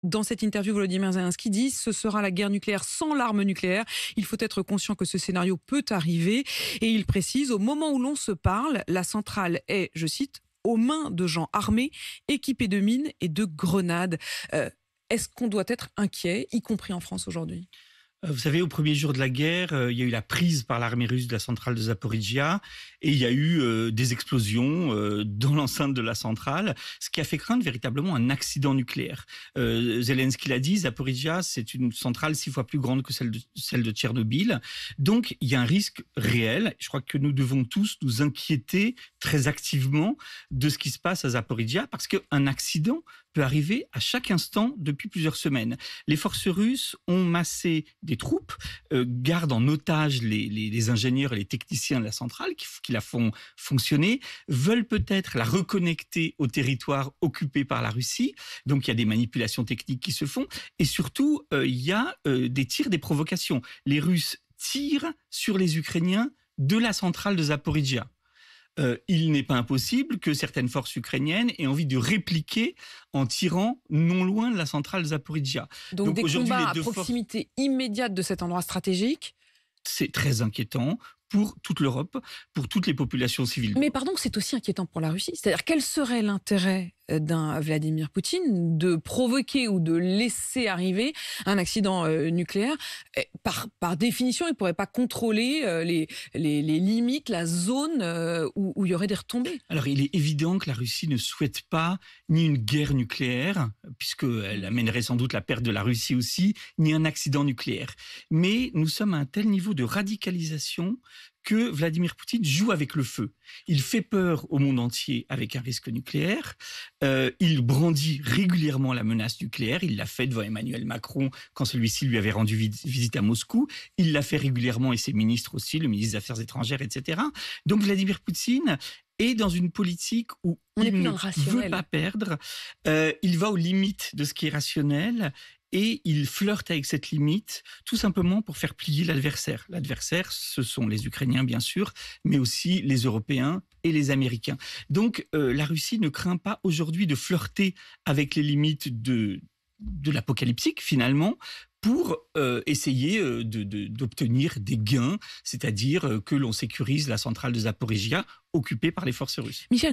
Dans cette interview, Volodymyr Zelensky dit ce sera la guerre nucléaire sans l'arme nucléaire. Il faut être conscient que ce scénario peut arriver. Et il précise, au moment où l'on se parle, la centrale est, je cite, aux mains de gens armés, équipés de mines et de grenades. Est-ce qu'on doit être inquiet, y compris en France aujourd'hui ? Vous savez, au premier jour de la guerre, il y a eu la prise par l'armée russe de la centrale de Zaporijia et il y a eu des explosions dans l'enceinte de la centrale, ce qui a fait craindre véritablement un accident nucléaire. Zelensky l'a dit, Zaporijia, c'est une centrale 6 fois plus grande que celle de Tchernobyl. Donc, il y a un risque réel. Je crois que nous devons tous nous inquiéter très activement de ce qui se passe à Zaporijia parce qu'un accident peut arriver à chaque instant depuis plusieurs semaines. Les forces russes ont massé des troupes, gardent en otage les ingénieurs et les techniciens de la centrale qui la font fonctionner, veulent peut-être la reconnecter au territoire occupé par la Russie. Donc il y a des manipulations techniques qui se font et surtout il y a des tirs, des provocations. Les Russes tirent sur les Ukrainiens de la centrale de Zaporijia. Il n'est pas impossible que certaines forces ukrainiennes aient envie de répliquer en tirant non loin de la centrale de Zaporijia. Donc des combats à proximité immédiate de cet endroit stratégique. C'est très inquiétant pour toute l'Europe, pour toutes les populations civiles. Mais pardon, c'est aussi inquiétant pour la Russie. C'est-à-dire, quel serait l'intérêt d'un Vladimir Poutine de provoquer ou de laisser arriver un accident nucléaire ? Par définition, il ne pourrait pas contrôler les limites, la zone où il y aurait des retombées. Alors, il est évident que la Russie ne souhaite pas ni une guerre nucléaire, puisqu'elle amènerait sans doute la perte de la Russie aussi, ni un accident nucléaire. Mais nous sommes à un tel niveau de radicalisation que Vladimir Poutine joue avec le feu. Il fait peur au monde entier avec un risque nucléaire. Il brandit régulièrement la menace nucléaire. Il l'a fait devant Emmanuel Macron quand celui-ci lui avait rendu visite à Moscou. Il l'a fait régulièrement et ses ministres aussi, le ministre des Affaires étrangères, etc. Donc Vladimir Poutine est dans une politique où il ne veut pas perdre. Il va aux limites de ce qui est rationnel. Et il flirte avec cette limite tout simplement pour faire plier l'adversaire. L'adversaire, ce sont les Ukrainiens, bien sûr, mais aussi les Européens et les Américains. Donc, la Russie ne craint pas aujourd'hui de flirter avec les limites de l'apocalyptique, finalement, pour essayer d'obtenir des gains, c'est-à-dire que l'on sécurise la centrale de Zaporijia occupée par les forces russes. Michel